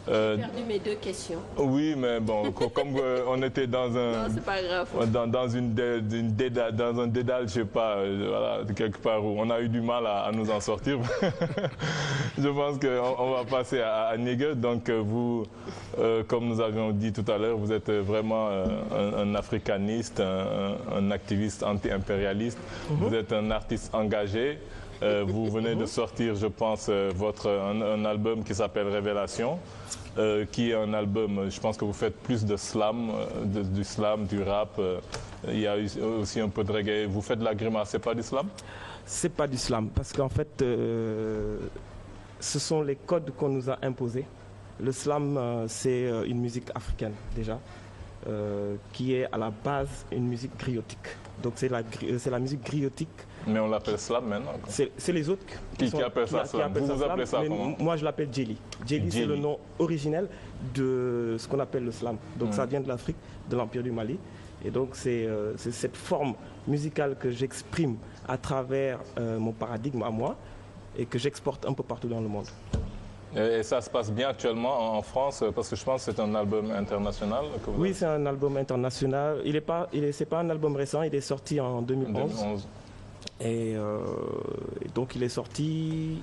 J'ai perdu mes deux questions. Oui, mais bon, comme on était dans un... Non, c'est pas grave. Dans un dédale, je sais pas, voilà, quelque part où on a eu du mal à nous en sortir. Je pense qu'on va passer à Nigel. Donc vous, comme nous avions dit tout à l'heure, vous êtes vraiment un africaniste, un activiste anti-impérialiste. Vous êtes un artiste engagé. Vous venez de sortir, je pense, un album qui s'appelle Révélation, qui est un album, je pense que vous faites plus de slam, du slam, du rap. Il y a aussi un peu de reggae. Vous faites de la grimace, c'est pas du slam? C'est pas du slam, parce qu'en fait, ce sont les codes qu'on nous a imposés. Le slam, c'est une musique africaine, déjà, qui est à la base une musique griotique. Donc c'est la musique griotique. Mais on l'appelle slam maintenant. C'est les autres qui appellent ça slam. Vous appelez ça comment? Moi je l'appelle Djeli. Djeli, c'est le nom originel de ce qu'on appelle le slam. Donc ça vient de l'Afrique, de l'Empire du Mali. Et donc c'est cette forme musicale que j'exprime à travers mon paradigme à moi et que j'exporte un peu partout dans le monde. Et ça se passe bien actuellement en France, parce que je pense que c'est un album international. Oui, c'est un album international. C'est pas un album récent, il est sorti en 2011. Et donc il est sorti,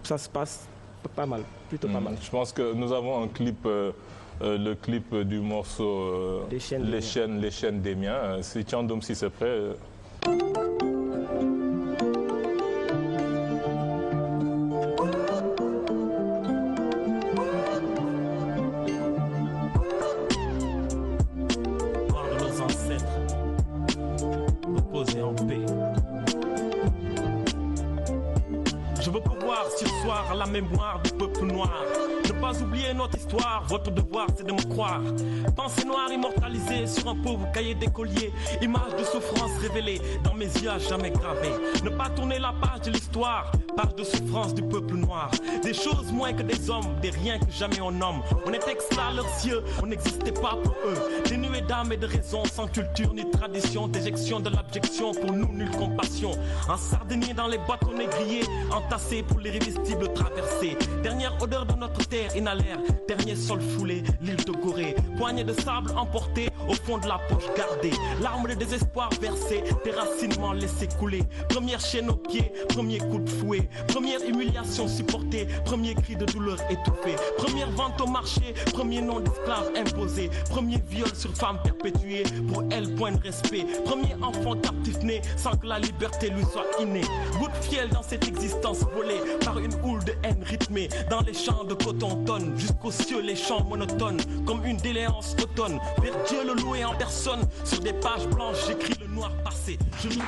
ça se passe pas mal, plutôt pas mal. Je pense que nous avons un clip, le clip du morceau Les chaînes des miens. Si Thiandoum, si c'est prêt. La mémoire du peuple noir. Ne pas oublier notre histoire, votre devoir c'est de me croire. Pensée noire immortalisée sur un pauvre cahier d'écolier. Image de souffrance révélée dans mes yeux à jamais gravée. Ne pas tourner la page de l'histoire, page de souffrance du peuple noir. Des choses moins que des hommes, des riens que jamais on nomme. On était extra à leurs yeux, on n'existait pas pour eux. Dénués d'âme et de raison, sans culture ni tradition. Déjection de l'abjection, pour nous nulle compassion. Un sardinier dans les boîtes on est grillé, entassé pour l'irrésistible traversée. Dernière odeur de notre terre inhalère, dernier sol foulé, l'île de Gorée. Poignée de sable emportée, au fond de la poche gardée. Larmes de désespoir versées, déracinement laissé couler. Première chaîne aux pieds, premier coup de fouet. Première humiliation supportée, premier cri de douleur étouffé. Première vente au marché, premier nom d'esclave imposé. Premier viol sur femme perpétuée, pour elle point de respect. Premier enfant captif né, sans que la liberté lui soit innée. Goutte fiel dans cette existence volée, par une houle de haine rythmée. Dans les champs de coton-tonne, jusqu'aux cieux les chants monotones. Comme une déléance automne, vers Dieu le loué en personne. Sur des pages blanches, j'écris le noir passé. Je me bats.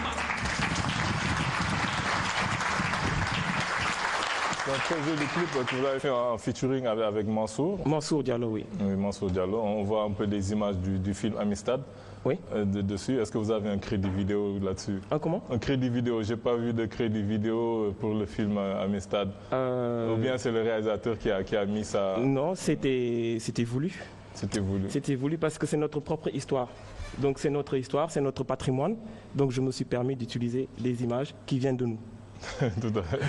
C'est un très joli clip que vous avez fait en featuring avec Mansour. Mansour Diallo, oui. Oui, Mansour Diallo. On voit un peu des images du film Amistad. Oui. Dessus. Est-ce que vous avez un crédit vidéo là-dessus? Un comment? Un crédit vidéo. J'ai pas vu de crédit vidéo pour le film Amistad. Ou bien c'est le réalisateur qui a mis ça? Non, c'était voulu. C'était voulu. C'était voulu parce que c'est notre propre histoire. Donc c'est notre histoire, c'est notre patrimoine. Donc je me suis permis d'utiliser des images qui viennent de nous. Tout à fait.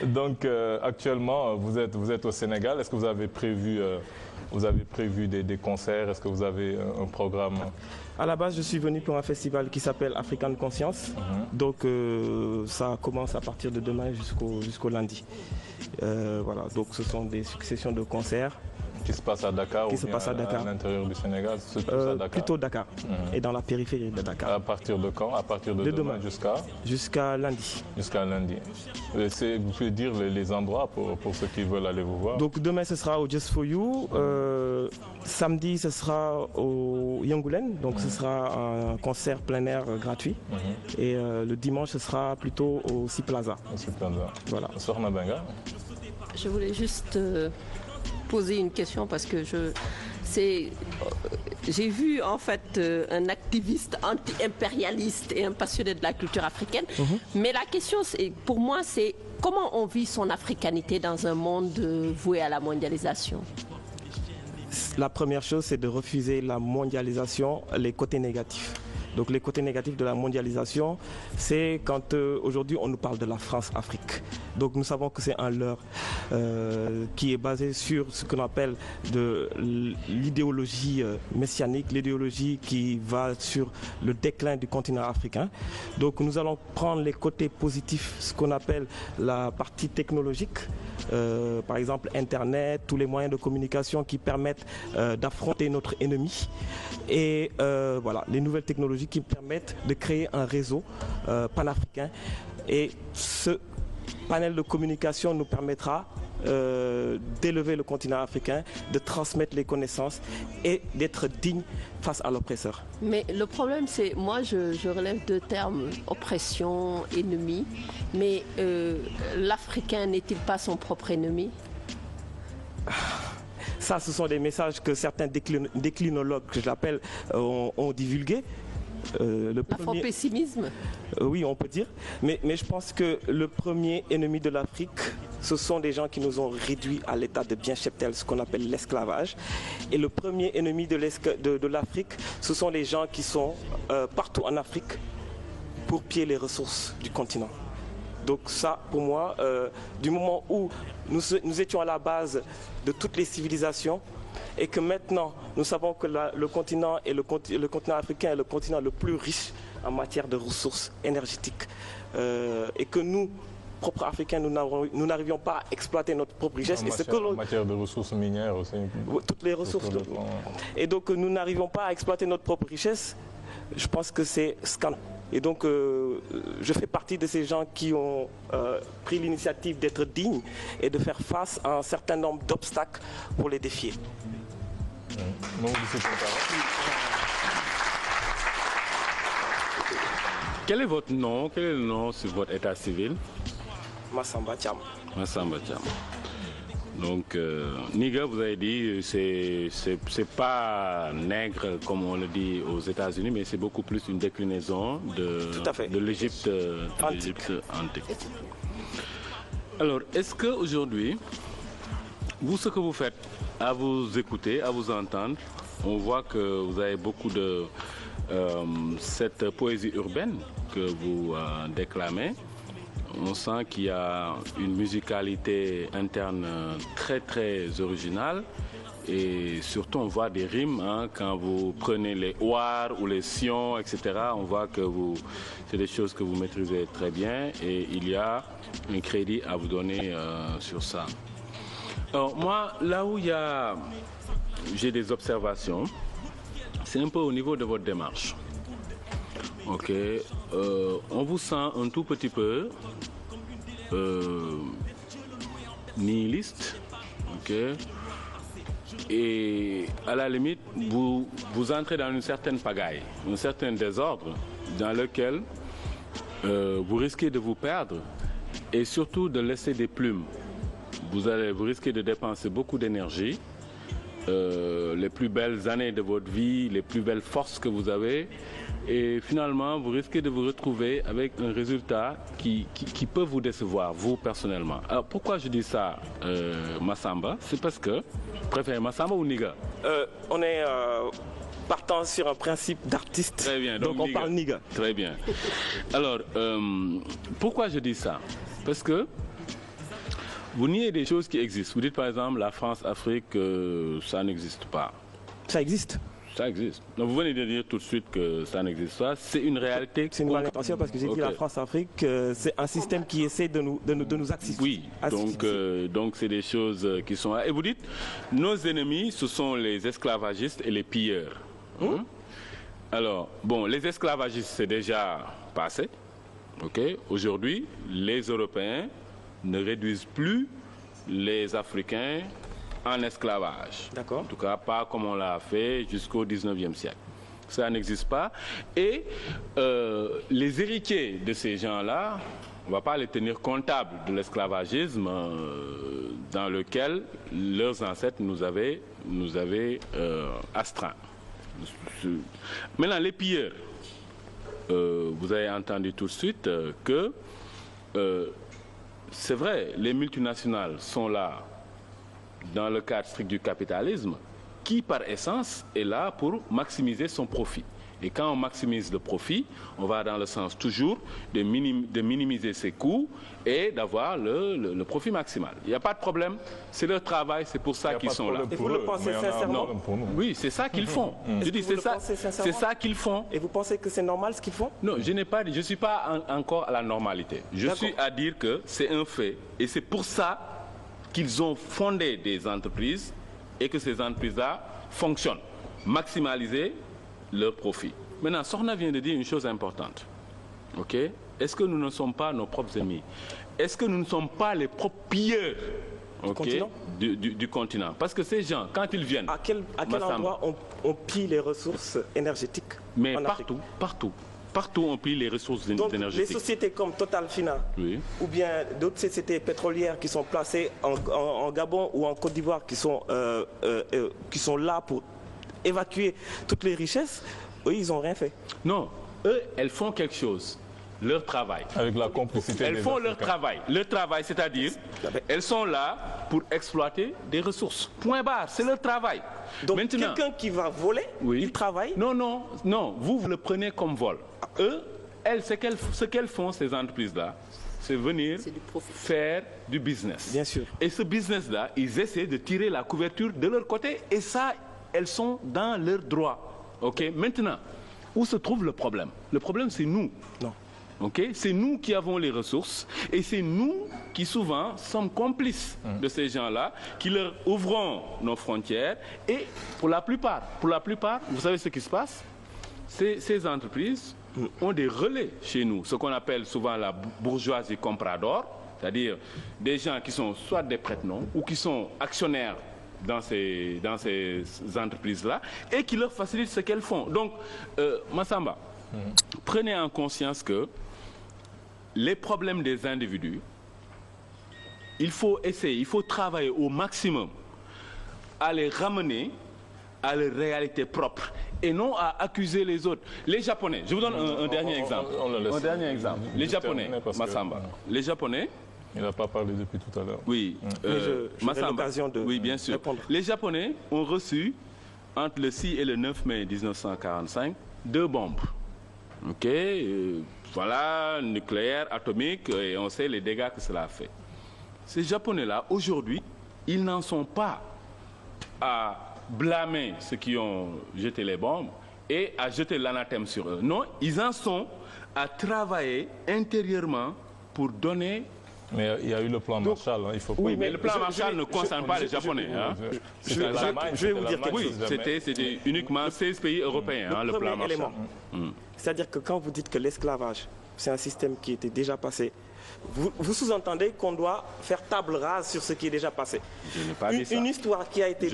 Donc actuellement, vous êtes au Sénégal. Est-ce que vous avez prévu des concerts? Est-ce que vous avez un programme? À la base, je suis venu pour un festival qui s'appelle African Conscience. Donc ça commence à partir de demain jusqu'au lundi. Voilà, donc ce sont des successions de concerts. Qui se passe à Dakar ou bien à l'intérieur du Sénégal? Plutôt Dakar, et dans la périphérie de Dakar. À partir de quand? À partir de demain jusqu'à lundi. Jusqu'à lundi. Vous pouvez dire les endroits pour ceux qui veulent aller vous voir? Donc demain ce sera au Just For You. Samedi ce sera au Yangoulen. Donc ce sera un concert plein air gratuit. Et le dimanche ce sera plutôt au Sea Plaza. Au Sea Plaza. Voilà. Sokhna Benga. Je voulais juste poser une question parce que j'ai vu en fait un activiste anti-impérialiste et un passionné de la culture africaine. Mais la question pour moi c'est comment on vit son africanité dans un monde voué à la mondialisation? La première chose c'est de refuser la mondialisation, les côtés négatifs. Donc les côtés négatifs de la mondialisation, c'est quand aujourd'hui on nous parle de la France-Afrique. Donc nous savons que c'est un leurre qui est basé sur ce qu'on appelle de l'idéologie messianique, l'idéologie qui va sur le déclin du continent africain. Donc nous allons prendre les côtés positifs, ce qu'on appelle la partie technologique, par exemple Internet, tous les moyens de communication qui permettent d'affronter notre ennemi, et voilà, les nouvelles technologies qui permettent de créer un réseau panafricain. Et ce panel de communication nous permettra d'élever le continent africain, de transmettre les connaissances et d'être digne face à l'oppresseur. Mais le problème, c'est, moi je relève deux termes, oppression, ennemi, mais l'Africain n'est-il pas son propre ennemi? Ça, ce sont des messages que certains déclinologues, que je l'appelle, ont divulgués. L'afro-pessimisme? Oui, on peut dire. Mais je pense que le premier ennemi de l'Afrique, ce sont des gens qui nous ont réduits à l'état de bien cheptel, ce qu'on appelle l'esclavage. Et le premier ennemi de l'Afrique, ce sont les gens qui sont partout en Afrique pour piller les ressources du continent. Donc ça, pour moi, du moment où nous étions à la base de toutes les civilisations, et que maintenant nous savons que le continent africain est le continent le plus riche en matière de ressources énergétiques, et que nous, propres Africains, nous n'arrivions pas à exploiter notre propre richesse. En matière de ressources minières aussi. Toutes les ressources. Et donc nous n'arrivions pas à exploiter notre propre richesse. Je pense que c'est scandaleux. Et donc je fais partie de ces gens qui ont pris l'initiative d'être dignes et de faire face à un certain nombre d'obstacles pour les défier. Quel est votre nom? Quel est le nom sur votre état civil? Massamba Thiam. Massamba Thiam. Donc, Niga, vous avez dit, c'est pas nègre comme on le dit aux États-Unis, mais c'est beaucoup plus une déclinaison de l'Égypte antique. Alors, est-ce qu'aujourd'hui, vous, ce que vous faites, à vous écouter, à vous entendre, on voit que vous avez beaucoup de cette poésie urbaine que vous déclamez. On sent qu'il y a une musicalité interne très très originale, et surtout on voit des rimes quand vous prenez les ouars ou les sions, etc. On voit que c'est des choses que vous maîtrisez très bien, et il y a un crédit à vous donner sur ça. Alors moi, là où j'ai des observations, c'est un peu au niveau de votre démarche. Ok, on vous sent un tout petit peu nihiliste, ok, et à la limite, vous entrez dans une certaine pagaille, un certain désordre dans lequel vous risquez de vous perdre et surtout de laisser des plumes. Vous risquez de dépenser beaucoup d'énergie, les plus belles années de votre vie, les plus belles forces que vous avez, et finalement vous risquez de vous retrouver avec un résultat qui peut vous décevoir, vous personnellement. Alors pourquoi je dis ça, Massamba? C'est parce que, vous préférez Massamba ou Niga? On est partant sur un principe d'artiste. Très bien, donc on parle Niga. Très bien. Alors, pourquoi je dis ça? Parce que vous niez des choses qui existent. Vous dites par exemple la France-Afrique, ça n'existe pas. Ça existe. Ça existe. Donc vous venez de dire tout de suite que ça n'existe pas. C'est une réalité. C'est une bonne intention parce que j'ai dit la France-Afrique, c'est un système qui essaie de nous assister. Oui, donc c'est des choses qui sont là. Et vous dites, nos ennemis, ce sont les esclavagistes et les pilleurs. Alors, bon, les esclavagistes, c'est déjà passé. Ok. Aujourd'hui, les Européens ne réduisent plus les Africains en esclavage. D'accord. En tout cas, pas comme on l'a fait jusqu'au 19e siècle. Ça n'existe pas. Et les héritiers de ces gens-là, on ne va pas les tenir comptables de l'esclavagisme dans lequel leurs ancêtres nous avaient astreints. Maintenant, les pilleurs, vous avez entendu tout de suite que c'est vrai, les multinationales sont là dans le cadre strict du capitalisme, qui par essence est là pour maximiser son profit. Et quand on maximise le profit, on va dans le sens toujours de minimiser ses coûts et d'avoir le profit maximal. Il n'y a pas de problème, c'est leur travail, c'est pour ça qu'ils sont là. Et vous le pensez sincèrement? Oui, c'est ça qu'ils font. Je dis, c'est ça qu'ils font. Et vous pensez que c'est normal ce qu'ils font? Non, je n'ai pas dit, je ne suis pas encore à la normalité. Je suis à dire que c'est un fait et c'est pour ça qu'ils ont fondé des entreprises et que ces entreprises-là fonctionnent. Maximaliser leur profit. Maintenant, Sokhna vient de dire une chose importante. Ok? Est-ce que nous ne sommes pas nos propres ennemis? Est-ce que nous ne sommes pas les propres pilleurs du continent? Parce que ces gens, quand ils viennent... À quel endroit on pille les ressources énergétiques? Mais partout on pille les ressources énergétiques. Donc, les sociétés comme Total Fina, ou bien d'autres sociétés pétrolières qui sont placées en Gabon ou en Côte d'Ivoire, qui sont là pour évacuer toutes les richesses, eux, ils n'ont rien fait. Non, eux, elles font quelque chose. Leur travail. Avec la complicité elles font leur travail. Leur travail, c'est-à-dire, elles sont là pour exploiter des ressources. Point barre, c'est leur travail. Donc, quelqu'un qui va voler, il travaille? Non, vous le prenez comme vol. Eux, ce qu'elles font, ces entreprises-là, c'est venir faire du business. Bien sûr. Et ce business-là, ils essaient de tirer la couverture de leur côté et ça, elles sont dans leurs droits. Ok. Maintenant, où se trouve le problème? Le problème, c'est nous. Non. Okay? C'est nous qui avons les ressources et c'est nous qui souvent sommes complices de ces gens-là, qui leur ouvrons nos frontières et pour la plupart, vous savez ce qui se passe? Ces entreprises ont des relais chez nous, ce qu'on appelle souvent la bourgeoisie comprador, c'est-à-dire des gens qui sont soit des prête-noms ou qui sont actionnaires dans ces entreprises-là et qui leur facilitent ce qu'elles font. Donc, Massamba, prenez en conscience que les problèmes des individus, il faut travailler au maximum à les ramener à leur réalité propre et non à accuser les autres. Les Japonais, je vous donne un dernier exemple. Les Japonais, Massamba, les Japonais... Il n'a pas parlé depuis tout à l'heure. Oui, l'occasion de bien sûr. Répondre. Les Japonais ont reçu, entre le 6 et le 9 mai 1945, 2 bombes. Ok, voilà, nucléaires, atomiques, et on sait les dégâts que cela a fait. Ces Japonais-là, aujourd'hui, ils n'en sont pas à blâmer ceux qui ont jeté les bombes et à jeter l'anathème sur eux. Non, ils en sont à travailler intérieurement pour donner... Mais il y a eu le plan Marshall, il faut pas... Oui, mais le plan Marshall ne concerne pas les Japonais. Je vais vous dire quelque chose. C'était uniquement 16 pays europééens, le plan Marshall. C'est-à-dire que quand vous dites que l'esclavage, c'est un système qui était déjà passé, vous sous-entendez qu'on doit faire table rase sur ce qui est déjà passé. Je n'ai pas dit ça. Une histoire qui a été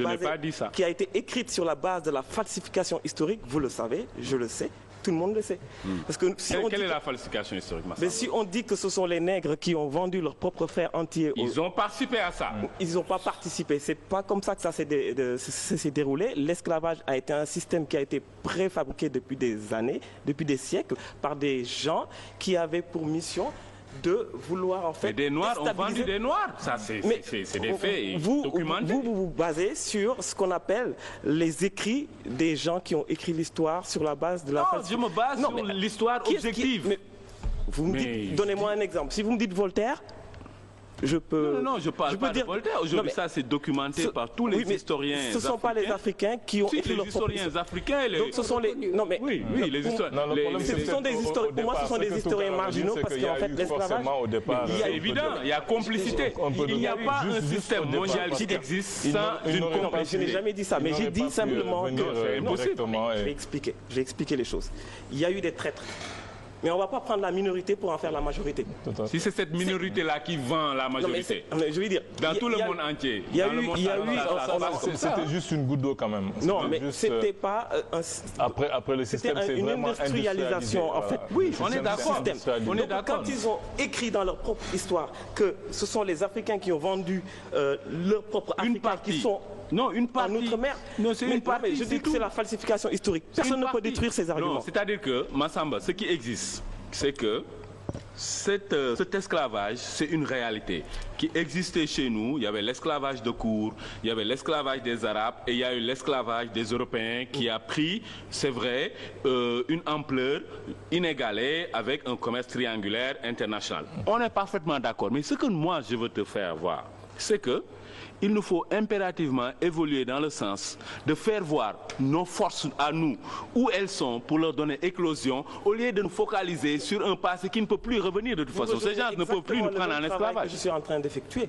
qui a été écrite sur la base de la falsification historique, vous le savez, je le sais. Tout le monde le sait. Parce que si quelle est la falsification historique, mais si on dit que ce sont les nègres qui ont vendu leurs propres frères entiers... Ils ont participé à ça. Ils n'ont pas participé. C'est pas comme ça que ça s'est déroulé. L'esclavage a été un système qui a été préfabriqué depuis des années, depuis des siècles, par des gens qui avaient pour mission de vouloir en fait... Mais des Noirs ont vendu des Noirs. Ça, c'est des faits documentés. Vous basez sur ce qu'on appelle les écrits des gens qui ont écrit l'histoire sur la base de la... Non, je me base sur l'histoire objective. Vous me dites, donnez-moi un exemple. Si vous me dites Voltaire, je peux... Non, je parle pas de Voltaire. Aujourd'hui, ça, c'est documenté par tous les historiens africains. Ce ne sont pas les Africains qui ont écrit les historiens africains. Donc, ce sont les... Non, mais... Oui, les historiens... Pour moi, ce sont des historiens marginaux parce qu'en fait, l'esclavage... C'est évident, il y a complicité. Il n'y a pas un système mondial qui existe sans une complicité. Je n'ai jamais dit ça, mais j'ai dit simplement que... C'est impossible. Je vais expliquer les choses. Il y a eu des traîtres. Mais on ne va pas prendre la minorité pour en faire la majorité. Si c'est cette minorité-là qui vend la majorité, je veux dire, dans tout le monde entier, c'était juste une goutte d'eau quand même. Non, mais c'était pas après le système, c'est vraiment industrialisation en fait. Oui, on est d'accord. Quand ils ont écrit dans leur propre histoire que ce sont les Africains qui ont vendu leur propre Africains qui sont... Non, une partie. En outre-mer. Non, c'est une partie. Je dis que c'est la falsification historique. Personne ne peut détruire ces arguments. Non, c'est-à-dire que, Massamba, ce qui existe, c'est que cet esclavage, c'est une réalité qui existait chez nous. Il y avait l'esclavage de cour, il y avait l'esclavage des Arabes et il y a eu l'esclavage des Européens qui a pris, c'est vrai, une ampleur inégalée avec un commerce triangulaire international. On est parfaitement d'accord, mais ce que moi je veux te faire voir, c'est que il nous faut impérativement évoluer dans le sens de faire voir nos forces à nous, où elles sont, pour leur donner éclosion, au lieu de nous focaliser sur un passé qui ne peut plus revenir de toute façon. Ces gens ne peuvent plus nous prendre en esclavage. Je suis en train d'effectuer,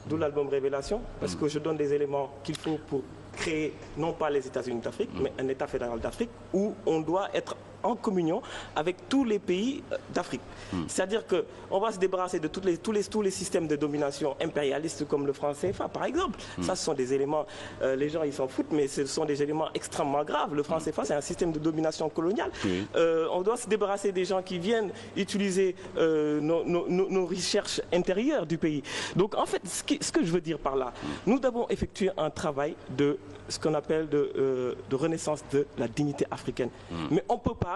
d'où l'album Révélation, parce que je donne des éléments qu'il faut pour créer, non pas les États-Unis d'Afrique, mais un État fédéral d'Afrique, où on doit être en communion avec tous les pays d'Afrique. C'est-à-dire qu'on va se débarrasser de tous les systèmes de domination impérialistes comme le franc CFA, par exemple. Ça, ce sont des éléments, les gens ils s'en foutent, mais ce sont des éléments extrêmement graves. Le franc CFA, c'est un système de domination coloniale. On doit se débarrasser des gens qui viennent utiliser nos recherches intérieures du pays. Donc, en fait, ce que je veux dire par là, nous devons effectuer un travail de ce qu'on appelle de renaissance de la dignité africaine. Mais on ne peut pas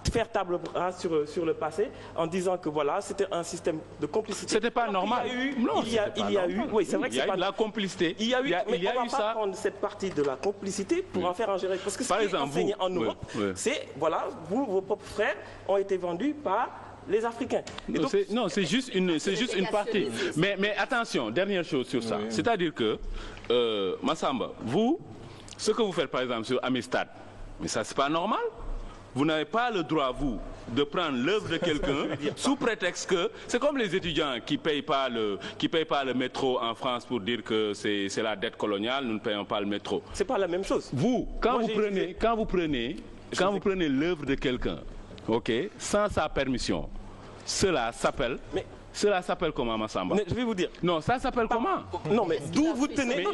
faire table rase sur le passé en disant que voilà, c'était un système de complicité. C'était pas normal. Il y a eu, oui, c'est vrai que c'est pas la complicité. Il y a eu, mais on ne va pas prendre cette partie de la complicité pour en faire un gérer. Parce que ce qui est enseigné en Europe, c'est, voilà, vos propres frères ont été vendus par les Africains. Non, c'est juste une partie. Mais attention, dernière chose sur ça. C'est-à-dire que, Massamba, vous, ce que vous faites par exemple sur Amistad, mais ça c'est pas normal. Vous n'avez pas le droit, vous, de prendre l'œuvre de quelqu'un sous prétexte que c'est comme les étudiants qui payent pas le métro en France pour dire que c'est la dette coloniale, nous ne payons pas le métro. C'est pas la même chose. Vous, quand vous prenez l'œuvre de quelqu'un, ok, sans sa permission, cela s'appelle comment, Massamba? Mais je vais vous dire. Non, ça s'appelle comment? Non, mais d'où vous tenez... Non,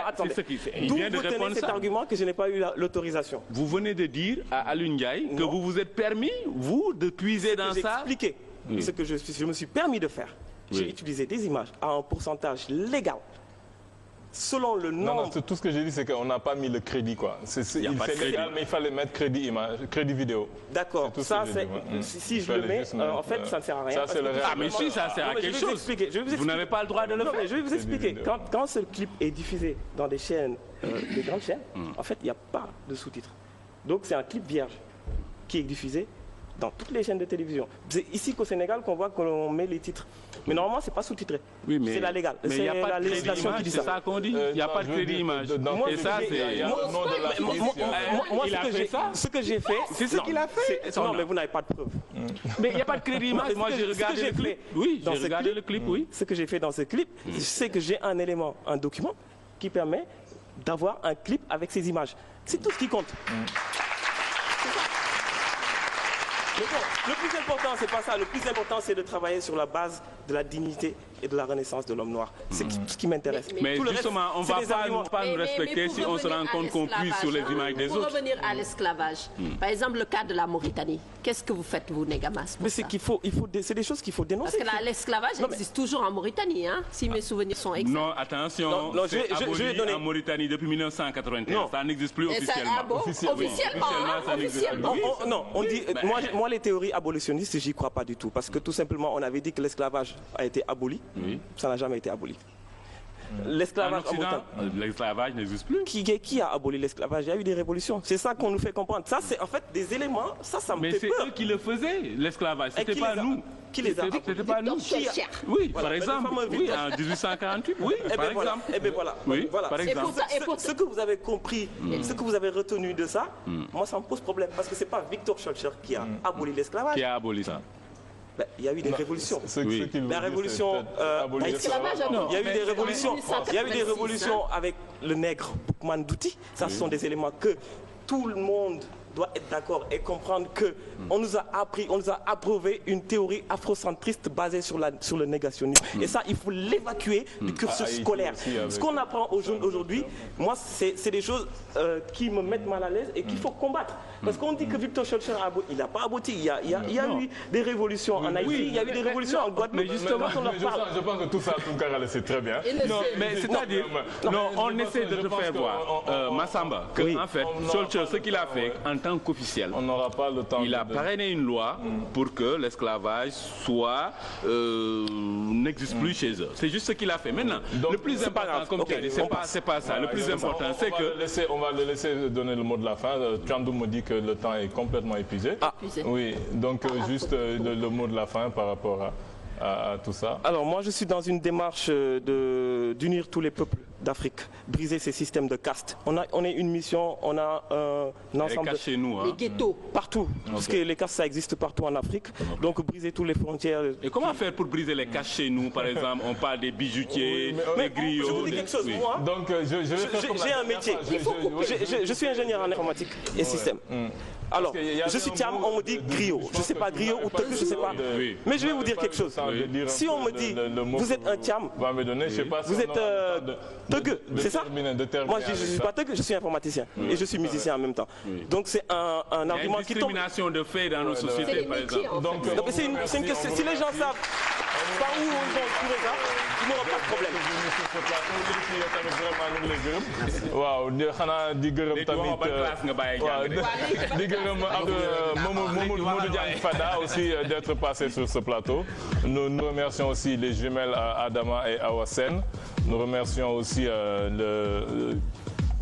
attendez. D'où vous tenez cet argument que je n'ai pas eu l'autorisation? Vous venez de dire à Alioune Ndiaye que vous vous êtes permis, vous, de puiser dans ça. J'ai expliqué ce que je me suis permis de faire. J'ai utilisé des images à un pourcentage légal. Selon le nombre... Non, tout ce que j'ai dit, c'est qu'on n'a pas mis le crédit, quoi. C'est légal, mais il fallait mettre crédit image, crédit vidéo. D'accord, ça c'est... Si je le mets, en fait, ça ne sert à rien. Mais si, ça sert à quelque chose. Vous n'avez pas le droit de le faire. Je vais vous expliquer. Quand ce clip est diffusé dans des chaînes, des grandes chaînes, en fait, il n'y a pas de sous-titres. Donc c'est un clip vierge qui est diffusé dans toutes les chaînes de télévision. C'est ici qu'au Sénégal qu'on voit qu'on met les titres. Mais normalement, c'est pas sous-titré. Oui, c'est la légale. Mais il n'y a pas de crédit image, c'est ça qu'on dit. Il n'y a pas de crédit image. Et ça, c'est... Moi, ce que j'ai fait... C'est ce qu'il a fait. Non, mais vous n'avez pas de preuve. Mais il n'y a pas de crédit image. Moi, j'ai regardé le clip. Oui, j'ai regardé le clip, oui. Ce que j'ai fait dans ce clip, c'est que j'ai un élément, un document, qui permet d'avoir un clip avec ces images. C'est tout ce qui compte. Mais bon, le plus important, c'est pas ça. Le plus important, c'est de travailler sur la base de la dignité et de la renaissance de l'homme noir. C'est tout ce qui m'intéresse. Mais justement, on ne va pas nous respecter si on se rend compte qu'on puise sur les images des autres. Pour revenir à l'esclavage, par exemple, le cas de la Mauritanie, qu'est-ce que vous faites, vous, Négamas? Mais c'est des choses qu'il faut dénoncer. Parce que l'esclavage existe toujours en Mauritanie, hein, si mes souvenirs sont exacts. Non, attention, c'est aboli en Mauritanie depuis 1981. Ça n'existe plus officiellement. Officiellement. Non, on dit... Moi, les théories abolitionnistes, j'y crois pas du tout. Parce que tout simplement, on avait dit que l'esclavage a été aboli. Ça n'a jamais été aboli. L'esclavage n'existe plus. Qui a aboli l'esclavage? Il y a eu des révolutions. C'est ça qu'on nous fait comprendre. Ça, c'est en fait des éléments. Ça me fait peur. Mais c'est eux qui le faisaient, l'esclavage. C'était pas nous. Qui les a? C'était pas nous. Oui, par exemple. Oui, en 1848. Oui, par exemple. Eh bien voilà. Oui, par exemple. Ce que vous avez compris, ce que vous avez retenu de ça, moi, ça me pose problème. Parce que c'est pas Victor Schœlcher qui a aboli l'esclavage. Qui a aboli ça? Il y a eu des révolutions. La révolution il y a eu des révolutions. Il y a eu des révolutions avec le nègre Boukman Douti. Ça, ce sont des éléments que tout le monde doit être d'accord et comprendre que on nous a appris, on nous a approuvé une théorie afrocentriste basée sur le négationnisme. Et ça, il faut l'évacuer du cursus scolaire. Ce qu'on apprend aux jeunes aujourd'hui, moi, c'est des choses qui me mettent mal à l'aise et qu'il faut combattre. Parce qu'on dit que Victor Schœlcher il n'a pas abouti. Il y a eu des révolutions en Haïti, il y a eu des révolutions en Guadeloupe. Mais justement, je pense que tout ça, Tounkara le sait très bien. Non, mais c'est-à-dire, on essaie de te faire voir, Massamba, que en fait, Schœlcher, ce qu'il a fait en tant qu'officiel. On n'aura pas le temps. Il a parrainé une loi pour que l'esclavage soit n'existe plus chez eux. C'est juste ce qu'il a fait. Maintenant, donc, le plus important, comme tu as dit, c'est pas ça. Le plus important, c'est que... On va le laisser donner le mot de la fin. Tchandou me dit que le temps est complètement épuisé. Oui, donc juste le mot de la fin par rapport à tout ça. Alors moi je suis dans une démarche d'unir tous les peuples d'Afrique, briser ces systèmes de caste. On est une mission, on a un ensemble de... chez nous, hein. Les ghettos. Partout, parce que les castes ça existe partout en Afrique, donc briser toutes les frontières. Et comment faire pour briser les castes chez nous, par exemple? On parle des bijoutiers, des griots. Je vous dis quelque chose, moi, donc, j'ai un métier, je suis ingénieur en informatique et système. Alors, je suis Thiam, on me dit griot. Je ne sais pas griot ou teug, je ne sais pas. Mais je vais vous dire quelque chose. Si on me dit, vous êtes un Thiam, vous êtes teug, c'est ça? Moi, je ne suis pas teug, je suis informaticien et je suis musicien en même temps. Donc, c'est un argument qui tombe. Il y a une discrimination de fait dans nos sociétés, par exemple. Donc, c'est une question. Si les gens savent par où ils ont trouvé ça, ils n'auront pas de problème. waaw xanaa di gërëm tamit di gërëm Mamadou Diagne Fada aussi d'être passé sur ce plateau. Nous remercions aussi les jumelles Adama et Awa Sen. Nous remercions aussi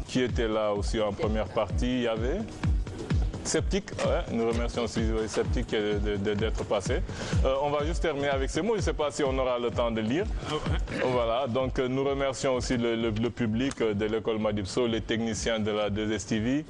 qui était là aussi en première partie. Il y avait Sceptique, ouais, nous remercions aussi Sceptique d'être passé. On va juste terminer avec ces mots, je ne sais pas si on aura le temps de lire. Voilà, donc nous remercions aussi le public de l'école Madibso, les techniciens de la 2STV.